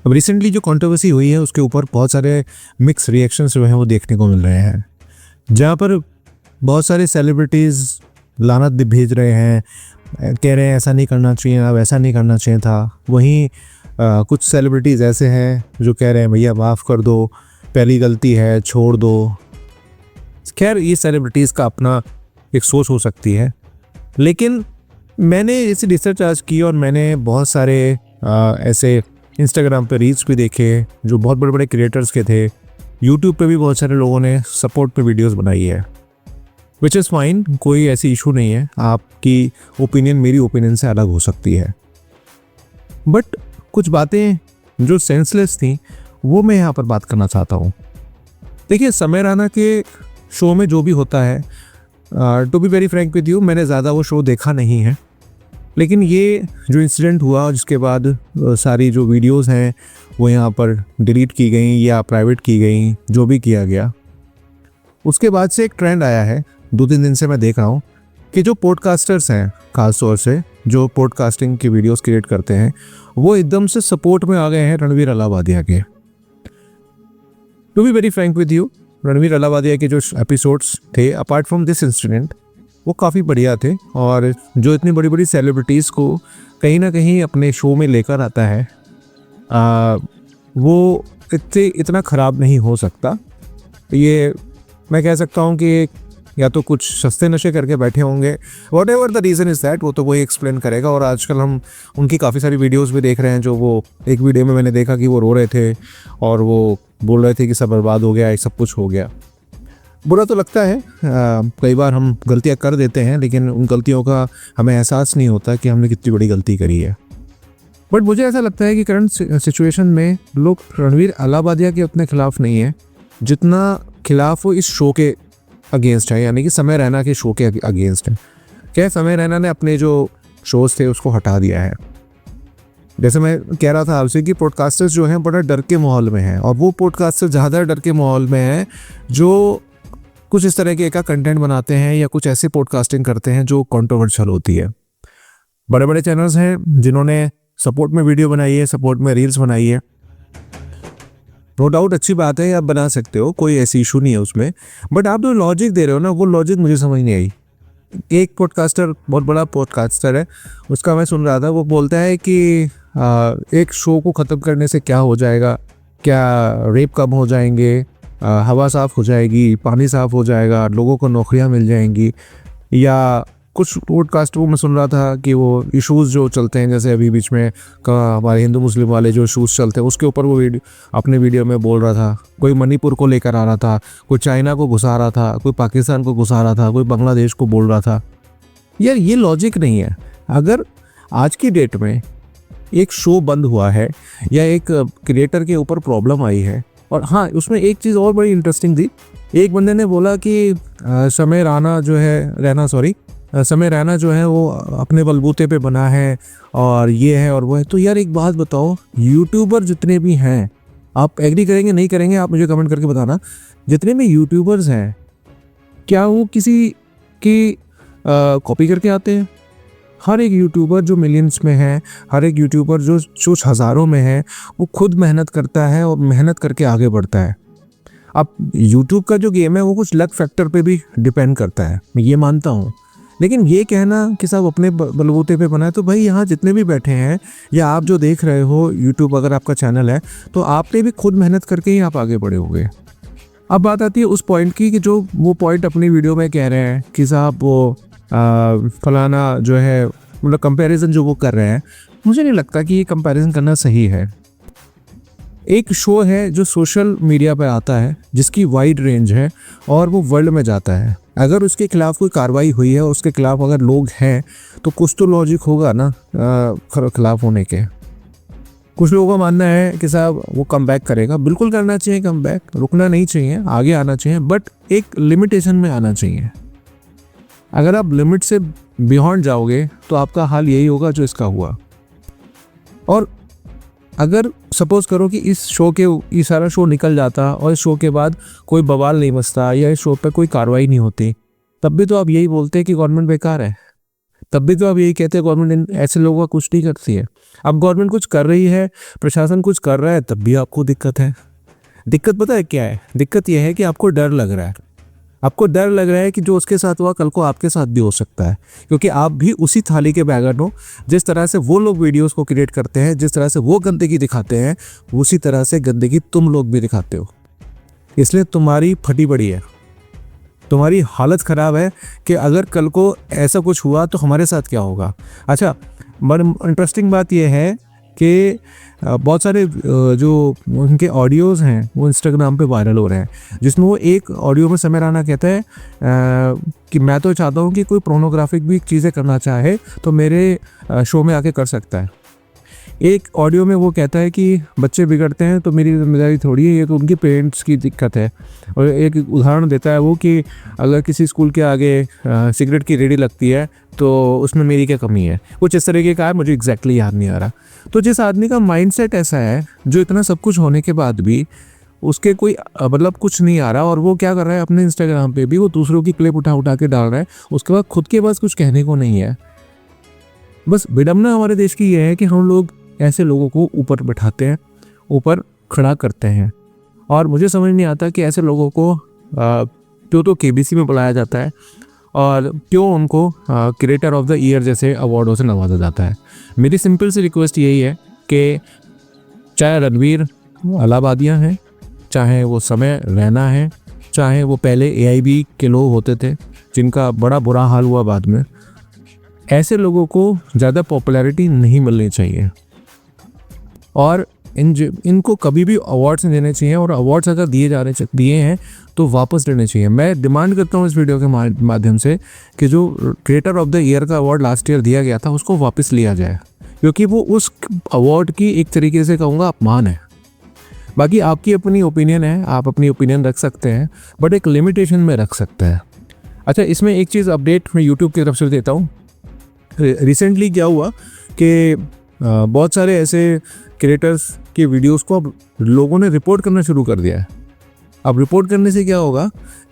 अब रिसेंटली जो कंट्रोवर्सी हुई है उसके ऊपर बहुत सारे मिक्स रिएक्शंस जो हैं वो देखने को मिल रहे हैं, जहाँ पर बहुत सारे सेलिब्रिटीज़ लानत भेज रहे हैं, कह रहे हैं ऐसा नहीं करना चाहिए, अब ऐसा नहीं करना चाहिए था। वहीं कुछ सेलिब्रिटीज़ ऐसे हैं जो कह रहे हैं भैया माफ़ कर दो, पहली गलती है, छोड़ दो। खैर ये सेलिब्रिटीज़ का अपना एक सोच हो सकती है, लेकिन मैंने इसी रिसर्च आज की और मैंने बहुत सारे ऐसे इंस्टाग्राम पे रील्स भी देखे जो बहुत बड़े बड़े क्रिएटर्स के थे। यूट्यूब पे भी बहुत सारे लोगों ने सपोर्ट पे वीडियोस बनाई है, विच इज़ फाइन, कोई ऐसी इशू नहीं है। आपकी ओपिनियन मेरी ओपिनियन से अलग हो सकती है, बट कुछ बातें जो सेंसलेस थी वो मैं यहाँ पर बात करना चाहता हूँ। देखिए, समय रैना के शो में जो भी होता है, to be very frank with you, मैंने ज़्यादा वो शो देखा नहीं है, लेकिन ये जो इंसिडेंट हुआ जिसके बाद सारी जो वीडियोस हैं वो यहाँ पर डिलीट की गई या प्राइवेट की गई, जो भी किया गया, उसके बाद से एक ट्रेंड आया है 2-3 दिन से मैं देख रहा हूँ कि जो पॉडकास्टर्स हैं, खास तौर से जो पॉडकास्टिंग की वीडियोस क्रिएट करते हैं, वो एकदम से सपोर्ट में आ गए हैं रणवीर अलाहाबादिया के। To be very frank with you, Ranveer Allahbadia के जो एपिसोड्स थे अपार्ट फ्रॉम दिस इंसिडेंट वो काफ़ी बढ़िया थे, और जो इतनी बड़ी बड़ी सेलिब्रिटीज़ को कहीं ना कहीं अपने शो में लेकर आता है वो इतना ख़राब नहीं हो सकता। ये मैं कह सकता हूँ कि या तो कुछ सस्ते नशे करके बैठे होंगे, what ever the reason is that, वो तो वही एक्सप्लेन करेगा। और आजकल हम उनकी काफ़ी सारी वीडियोस भी देख रहे हैं, जो वो एक वीडियो में मैंने देखा कि वो रो रहे थे और वो बोल रहे थे कि सब बर्बाद हो गया, सब कुछ हो गया। बुरा तो लगता है, कई बार हम गलतियां कर देते हैं, लेकिन उन गलतियों का हमें एहसास नहीं होता कि हमने कितनी बड़ी गलती करी है। बट मुझे ऐसा लगता है कि करंट सिचुएशन में लोग रणवीर अलाहाबादिया के अपने खिलाफ नहीं है जितना खिलाफ वो इस शो के अगेंस्ट है, यानी कि समय रैना के शो के अगेंस्ट है। क्या समय रैना ने अपने जो शोज़ थे उसको हटा दिया है। जैसे मैं कह रहा था आपसे कि पॉडकास्टर्स जो हैं बड़ा डर के माहौल में हैं, और वो पॉडकास्टर ज़्यादा डर के माहौल में हैं जो कुछ इस तरह के का कंटेंट बनाते हैं या कुछ ऐसे पॉडकास्टिंग करते हैं जो कंट्रोवर्शियल होती है। बड़े बड़े चैनल्स हैं जिन्होंने सपोर्ट में वीडियो बनाई है, सपोर्ट में रील्स बनाई है, नो डाउट अच्छी बात है, आप बना सकते हो, कोई ऐसी इशू नहीं है उसमें। बट आप जो लॉजिक दे रहे हो ना, वो लॉजिक मुझे समझ नहीं आई। एक पॉडकास्टर, बहुत बड़ा पॉडकास्टर है, उसका मैं सुन रहा था, वो बोलता है कि एक शो को ख़त्म करने से क्या हो जाएगा, क्या रेप कम हो जाएंगे, हवा साफ़ हो जाएगी, पानी साफ़ हो जाएगा, लोगों को नौकरियां मिल जाएंगी। या कुछ पॉडकास्ट वो मैं सुन रहा था कि वो इश्यूज़ जो चलते हैं, जैसे अभी बीच में हमारे हिंदू मुस्लिम वाले जो इश्यूज़ चलते हैं उसके ऊपर वो अपने वीडियो में बोल रहा था। कोई मणिपुर को लेकर आ रहा था, कोई चाइना को घुसा रहा था, कोई पाकिस्तान को घुसा रहा था, कोई बांग्लादेश को बोल रहा था। यार ये लॉजिक नहीं है। अगर आज की डेट में एक शो बंद हुआ है या एक क्रिएटर के ऊपर प्रॉब्लम आई है, और हाँ, उसमें एक चीज़ और बड़ी इंटरेस्टिंग थी, एक बंदे ने बोला कि समय रैना जो है वो अपने बलबूते पे बना है और ये है और वो है। तो यार एक बात बताओ, यूट्यूबर जितने भी हैं, आप एग्री करेंगे नहीं करेंगे आप मुझे कमेंट करके बताना, जितने भी यूट्यूबर्स हैं क्या वो किसी की कॉपी करके आते हैं? हर एक यूट्यूबर जो मिलियंस में है, हर एक यूट्यूबर जो हज़ारों में है, वो खुद मेहनत करता है और मेहनत करके आगे बढ़ता है। अब यूट्यूब का जो गेम है वो कुछ लक फैक्टर पे भी डिपेंड करता है, मैं ये मानता हूँ। लेकिन ये कहना कि सब अपने बलबूते पे बनाए, तो भाई यहाँ जितने भी बैठे हैं या आप जो देख रहे हो यूट्यूब, अगर आपका चैनल है तो आपने भी खुद मेहनत करके ही आप आगे बढ़े होंगे। अब बात आती है उस पॉइंट की कि जो वो पॉइंट अपनी वीडियो में कह रहे हैं कि साहब वो फलाना जो है, मतलब कंपैरिजन जो वो कर रहे हैं, मुझे नहीं लगता कि ये कंपैरिजन करना सही है। एक शो है जो सोशल मीडिया पर आता है, जिसकी वाइड रेंज है और वो वर्ल्ड में जाता है। अगर उसके खिलाफ कोई कार्रवाई हुई है, उसके खिलाफ अगर लोग हैं, तो कुछ तो लॉजिक होगा ना खिलाफ होने के। कुछ लोगों का मानना है कि साहब वो कम बैक करेगा, बिल्कुल करना चाहिए कम बैक, रुकना नहीं चाहिए, आगे आना चाहिए, बट एक लिमिटेशन में आना चाहिए। अगर आप लिमिट से बियॉन्ड जाओगे तो आपका हाल यही होगा जो इसका हुआ। और अगर सपोज करो कि इस शो के ये सारा शो निकल जाता और इस शो के बाद कोई बवाल नहीं बचता या इस शो पे कोई कार्रवाई नहीं होती, तब भी तो आप यही बोलते कि गवर्नमेंट बेकार है। तब भी तो आप यही कहते हैं गवर्नमेंट ऐसे लोगों का कुछ नहीं करती है। अब गवर्नमेंट कुछ कर रही है, प्रशासन कुछ कर रहा है, तब भी आपको दिक्कत है। दिक्कत पता है क्या है? दिक्कत यह है कि आपको डर लग रहा है। आपको डर लग रहा है कि जो उसके साथ हुआ कल को आपके साथ भी हो सकता है, क्योंकि आप भी उसी थाली के बैगन हो। जिस तरह से वो लोग वीडियोस को क्रिएट करते हैं, जिस तरह से वो गंदगी दिखाते हैं, उसी तरह से गंदगी तुम लोग भी दिखाते हो। इसलिए तुम्हारी फटी पड़ी है, तुम्हारी हालत ख़राब है कि अगर कल को ऐसा कुछ हुआ तो हमारे साथ क्या होगा। अच्छा, बड़ी इंटरेस्टिंग बात यह है कि बहुत सारे जो उनके ऑडियोज़ हैं वो इंस्टाग्राम पे वायरल हो रहे हैं, जिसमें वो एक ऑडियो में समीर राणा कहता है कि मैं तो चाहता हूँ कि कोई पोर्नोग्राफिक भी चीज़ें करना चाहे तो मेरे शो में आके कर सकता है। एक ऑडियो में वो कहता है कि बच्चे बिगड़ते हैं तो मेरी जिम्मेदारी थोड़ी है, ये तो उनके पेरेंट्स की दिक्कत है। और एक उदाहरण देता है वो कि अगर किसी स्कूल के आगे सिगरेट की रेडी लगती है तो उसमें मेरी क्या कमी है। कुछ इस तरीके का है, मुझे एग्जैक्टली याद नहीं आ रहा। तो जिस आदमी का माइंडसेट ऐसा है, जो इतना सब कुछ होने के बाद भी उसके कोई मतलब कुछ नहीं आ रहा, और वो क्या कर रहा है अपने इंस्टाग्राम पे भी वो दूसरों की क्लिप उठा के डाल रहा है, उसके बाद खुद के पास कुछ कहने को नहीं है। बस विडम्बना हमारे देश की यह है कि हम लोग ऐसे लोगों को ऊपर बैठाते हैं, ऊपर खड़ा करते हैं, और मुझे समझ नहीं आता कि ऐसे लोगों को क्यों तो केबीसी में बुलाया जाता है और क्यों उनको क्रिएटर ऑफ द ईयर जैसे अवार्डों से नवाजा जाता है। मेरी सिंपल सी रिक्वेस्ट यही है कि चाहे रणवीर अलाहाबादियाँ हैं, चाहे वो समय रैना है, चाहे वो पहले AIB के लोग होते थे जिनका बड़ा बुरा हाल हुआ बाद में, ऐसे लोगों को ज़्यादा पॉपुलैरिटी नहीं मिलनी चाहिए और इनको कभी भी अवार्ड्स नहीं देने चाहिए, और अवार्ड्स अगर दिए हैं तो वापस लेने चाहिए। मैं डिमांड करता हूँ इस वीडियो के माध्यम से कि जो क्रिएटर ऑफ द ईयर का अवार्ड लास्ट ईयर दिया गया था उसको वापस लिया जाए, क्योंकि वो उस अवार्ड की एक तरीके से कहूँगा अपमान है। बाकी आपकी अपनी ओपिनियन है, आप अपनी ओपिनियन रख सकते हैं, बट एक लिमिटेशन में रख सकते हैं। अच्छा, इसमें एक चीज़ अपडेट मैं यूट्यूब की तरफ से देता हूँ। रिसेंटली क्या हुआ कि बहुत सारे ऐसे क्रिएटर्स के वीडियोस को अब लोगों ने रिपोर्ट करना शुरू कर दिया है। अब रिपोर्ट करने से क्या होगा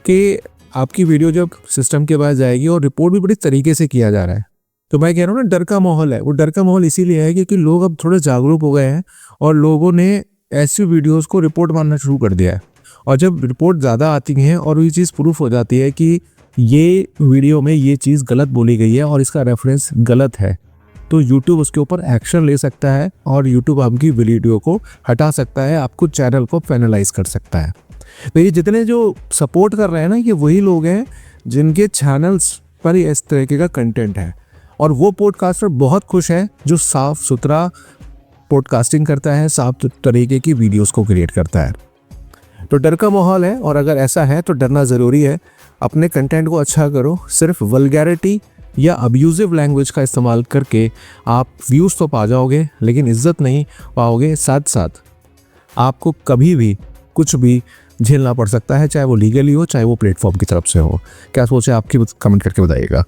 कि आपकी वीडियो जब सिस्टम के पास जाएगी, और रिपोर्ट भी बड़ी तरीके से किया जा रहा है, तो मैं कह रहा हूँ ना, डर का माहौल है। वो डर का माहौल इसीलिए है क्योंकि लोग अब थोड़े जागरूक हो गए हैं और लोगों ने ऐसी वीडियोज़ को रिपोर्ट मारना शुरू कर दिया है। और जब रिपोर्ट ज़्यादा आती हैं और ये चीज़ प्रूफ हो जाती है कि ये वीडियो में ये चीज़ गलत बोली गई है और इसका रेफरेंस गलत है, तो YouTube उसके ऊपर एक्शन ले सकता है और YouTube आपकी वीडियो को हटा सकता है, आपको चैनल को पेनलाइज कर सकता है। तो ये जितने जो सपोर्ट कर रहे हैं ना, ये वही लोग हैं जिनके चैनल्स पर इस तरीके का कंटेंट है, और वो पॉडकास्टर बहुत खुश है जो साफ सुथरा पॉडकास्टिंग करता है, साफ तरीके की वीडियोस को क्रिएट करता है। तो डर का माहौल है, और अगर ऐसा है तो डरना ज़रूरी है। अपने कंटेंट को अच्छा करो। सिर्फ वल्गैरिटी या अब्यूजिव लैंग्वेज का इस्तेमाल करके आप व्यूज़ तो पा जाओगे, लेकिन इज्जत नहीं पाओगे। साथ साथ आपको कभी भी कुछ भी झेलना पड़ सकता है, चाहे वो लीगली हो, चाहे वो प्लेटफॉर्म की तरफ से हो। क्या सोचे आपकी, कमेंट करके बताइएगा।